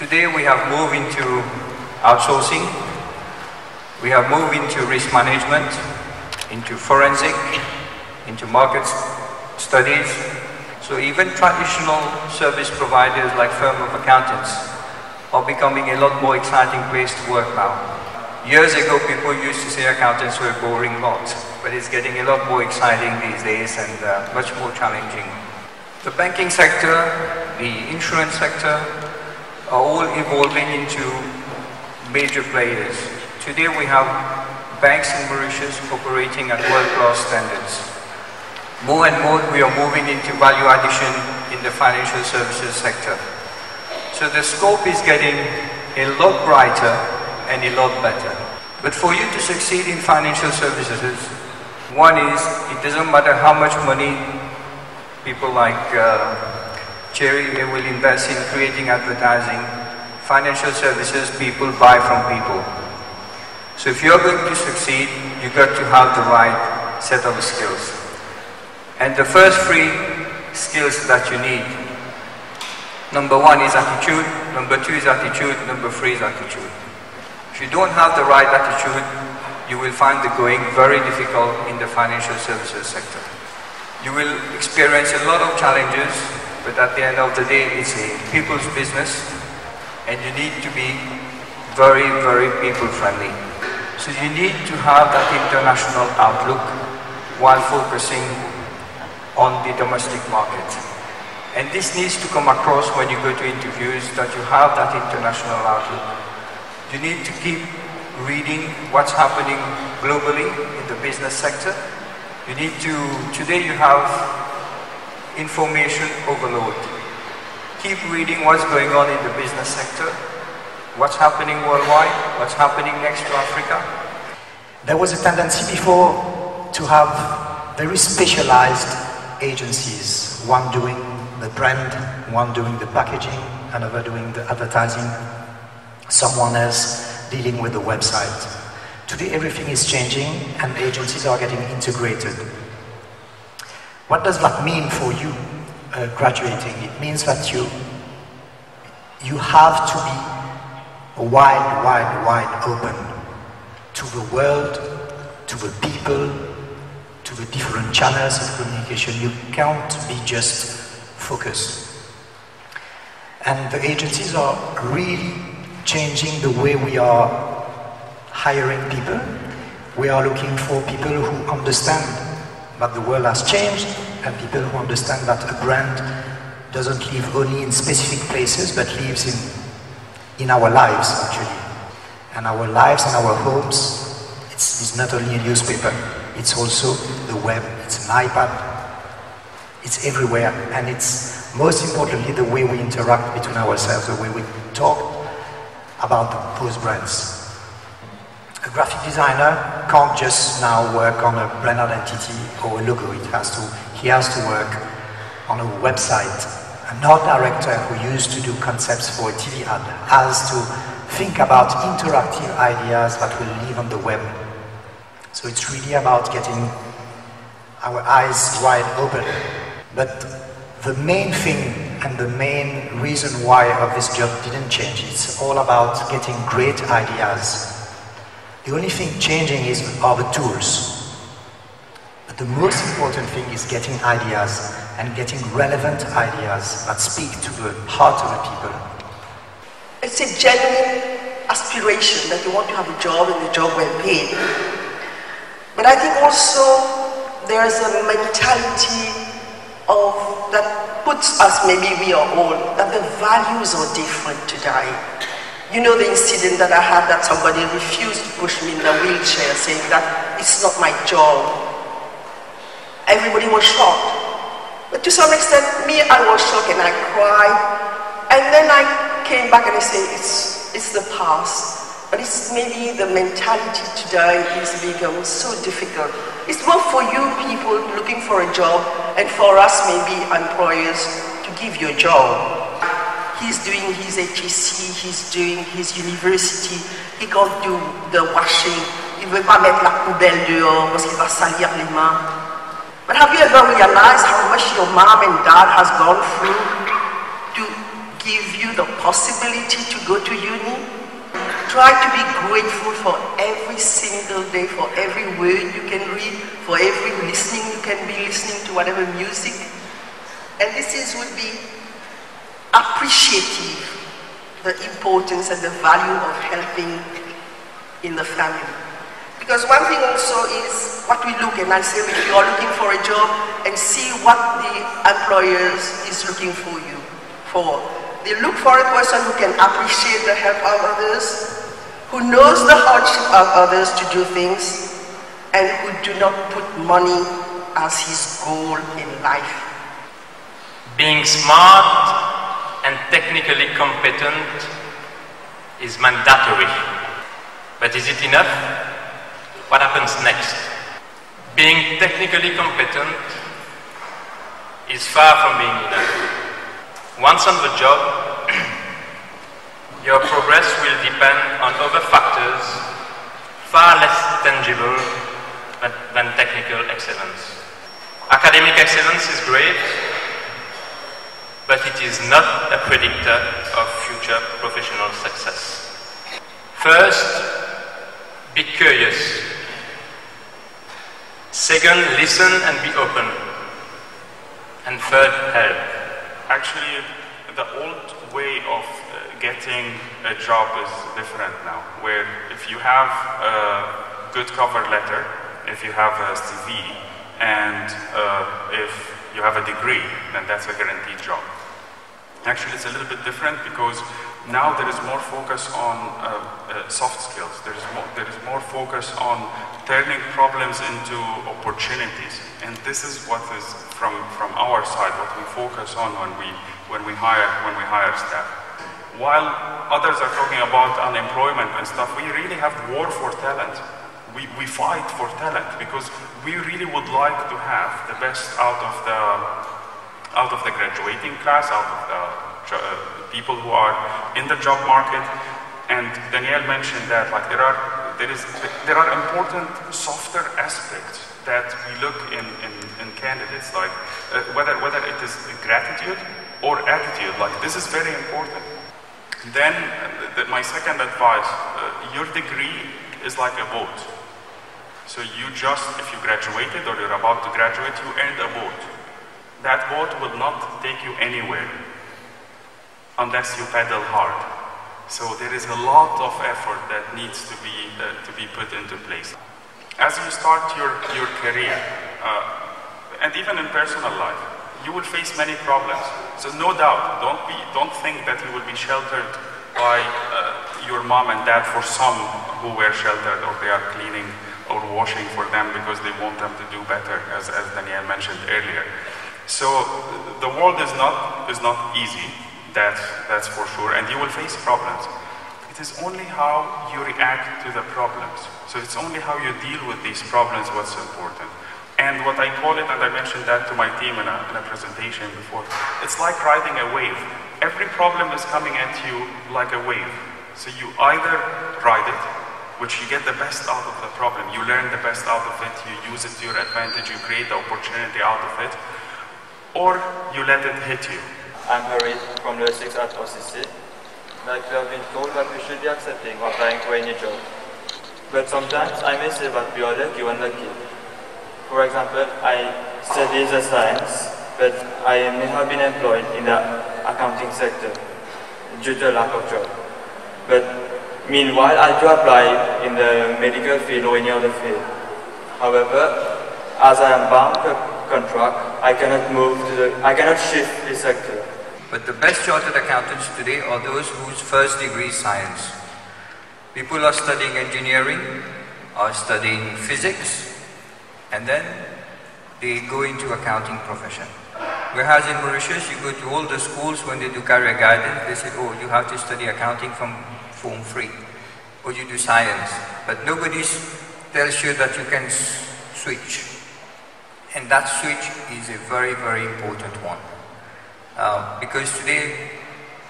Today we have moved into outsourcing, we have moved into risk management, into forensic, into market studies. So even traditional service providers like firm of accountants are becoming a lot more exciting place to work now. Years ago people used to say accountants were a boring lot, but it's getting a lot more exciting these days and much more challenging. The banking sector, the insurance sector are all evolving into major players. Today we have banks in Mauritius operating at world-class standards. More and more we are moving into value addition in the financial services sector. So the scope is getting a lot brighter and a lot better. But for you to succeed in financial services, one is, it doesn't matter how much money people like Jerry will invest in creating advertising. Financial services, people buy from people. So if you're going to succeed, you've got to have the right set of skills. And the first three skills that you need, number one is attitude, number two is attitude, number three is attitude. If you don't have the right attitude, you will find the going very difficult in the financial services sector. You will experience a lot of challenges, but at the end of the day, it's a people's business, and you need to be very, very people-friendly. So you need to have that international outlook while focusing on the domestic market. And this needs to come across when you go to interviews, that you have that international outlook. You need to keep reading what's happening globally in the business sector. You need to, today you have information overload. Keep reading what's going on in the business sector, what's happening worldwide, what's happening next to Africa. There was a tendency before to have very specialized agencies, one doing the brand, one doing the packaging, another doing the advertising, someone else dealing with the website. Today everything is changing and agencies are getting integrated. What does that mean for you graduating? It means that you have to be wide open to the world, to the people, to the different channels of communication. You can't be just focused. And the agencies are really changing the way we are hiring people. We are looking for people who understand that the world has changed, and people who understand that a brand doesn't live only in specific places, but lives in our lives, actually. And our lives and our homes, it's not only a newspaper, it's also the web, it's an iPad, it's everywhere, and it's most importantly the way we interact between ourselves, the way we talk about those brands. A graphic designer can't just now work on a brand identity or a logo. He has to work on a website. An art director who used to do concepts for a TV ad has to think about interactive ideas that will live on the web. So it's really about getting our eyes wide open. But the main thing and the main reason why of this job didn't change, it's all about getting great ideas. The only thing changing are the tools. But the most important thing is getting ideas and getting relevant ideas that speak to the heart of the people. It's a genuine aspiration that you want to have a job and a job well paid. But I think also there's a mentality that puts us, maybe we are all, that the values are different today. You know the incident that I had, that somebody refused to push me in the wheelchair, saying that it's not my job. Everybody was shocked. But to some extent, I was shocked and I cried. And then I came back and I said, it's the past. But it's maybe the mentality today is become so difficult. It's more for you people looking for a job, and for us maybe employers to give you a job. He's doing his HEC, he's doing his university, he can't do the washing, il ne veut pas mettre la poubelle dehors parce qu'il va salir les mains. But have you ever realized how much your mom and dad has gone through to give you the possibility to go to uni. Try to be grateful for every single day, for every word you can read, for every listening you can be listening to whatever music. And would be appreciative, the importance and the value of helping in the family. Because one thing also is what we look, and I say if you are looking for a job, and see what the employers is looking for you for. They look for a person who can appreciate the help of others, who knows the hardship of others to do things, and who do not put money as his goal in life. Being smart and technically competent is mandatory. But is it enough? What happens next? Being technically competent is far from being enough. Once on the job, your progress will depend on other factors far less tangible than technical excellence. Academic excellence is great, but it is not a predictor of future professional success. First, be curious. Second, listen and be open. And third, help. Actually, the old way of getting a job is different now, where if you have a good cover letter, if you have a CV, and if you have a degree, then that's a guaranteed job. Actually, it's a little bit different because now there is more focus on soft skills. There is more focus on turning problems into opportunities, and this is what is from our side what we focus on when we hire staff. While others are talking about unemployment and stuff, we really have war for talent. We fight for talent because we really would like to have the best out of the graduating class, out of the people who are in the job market. And Danielle mentioned that like there are important softer aspects that we look in candidates, like whether it is gratitude or attitude. Like this is very important. Then my second advice: your degree is like a boat. So you just, if you graduated or you're about to graduate, you earned a boat. That boat will not take you anywhere unless you paddle hard. So there is a lot of effort that needs to be put into place. As you start your career, and even in personal life, you will face many problems. So no doubt, don't think that you will be sheltered by your mom and dad. For some who were sheltered, or they are cleaning or washing for them because they want them to do better, as Danielle mentioned earlier. So the world is not easy, that's for sure, and you will face problems. It is only how you react to the problems. So it's only how you deal with these problems what's important. And what I call it, and I mentioned that to my team in a presentation before, it's like riding a wave. Every problem is coming at you like a wave. So you either ride it, which you get the best out of the problem, you learn the best out of it, you use it to your advantage, you create the opportunity out of it, or you let it hit you. I'm Harry from the 6 at OCC. Like we have been told that we should be accepting or applying for any job. But sometimes I may say that we are lucky or unlucky. For example, I study the science, but I may have been employed in the accounting sector due to a lack of job. But meanwhile, I do apply in the medical field or any other field. However, as I am bound to a contract, I cannot shift the sector. But the best chartered accountants today are those whose first degree is science. People are studying engineering, are studying physics, and then they go into accounting profession. Whereas in Mauritius, you go to all the schools when they do career guidance, they say, oh, you have to study accounting from Form 3, or you do science, but nobody tells you that you can switch. And that switch is a very, very important one. Because today,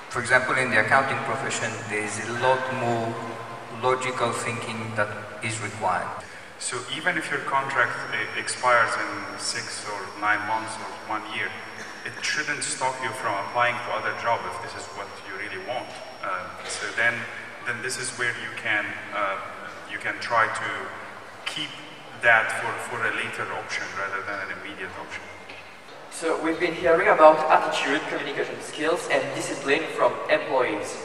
for example, in the accounting profession, there is a lot more logical thinking that is required. So even if your contract expires in 6 or 9 months or 1 year, it shouldn't stop you from applying to other jobs if this is what you really want. So then this is where you can try to keep that for a later option rather than an immediate option. So we've been hearing about attitude, communication skills and discipline from employees.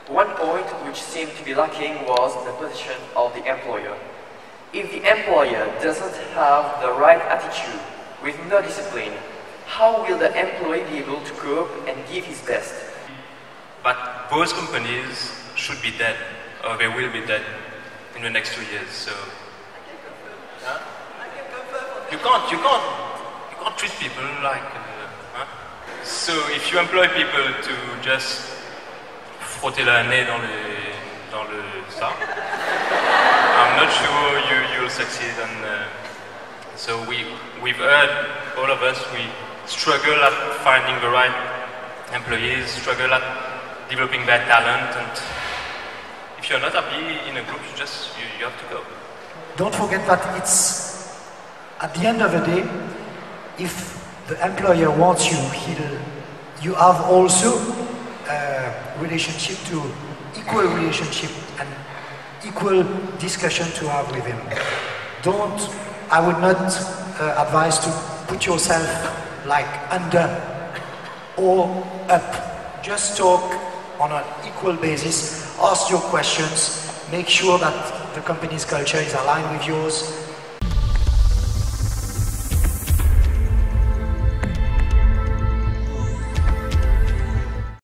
One point which seemed to be lacking was the position of the employer. If the employer doesn't have the right attitude with no discipline, how will the employee be able to cope and give his best? But those companies should be dead, or they will be dead in the next 2 years. So you can't treat people like. So if you employ people to just frotter le nez dans le ça, I'm not sure you'll succeed. And so we've heard, all of us, we struggle at finding the right employees, struggle at developing their talent, and if you're not happy in a group, you have to go. Don't forget that it's, at the end of the day, if the employer wants you, you have also a relationship to equal relationship and equal discussion to have with him. I would not advise to put yourself like under or up. Just talk on an equal basis, ask your questions, make sure that the company's culture is aligned with yours,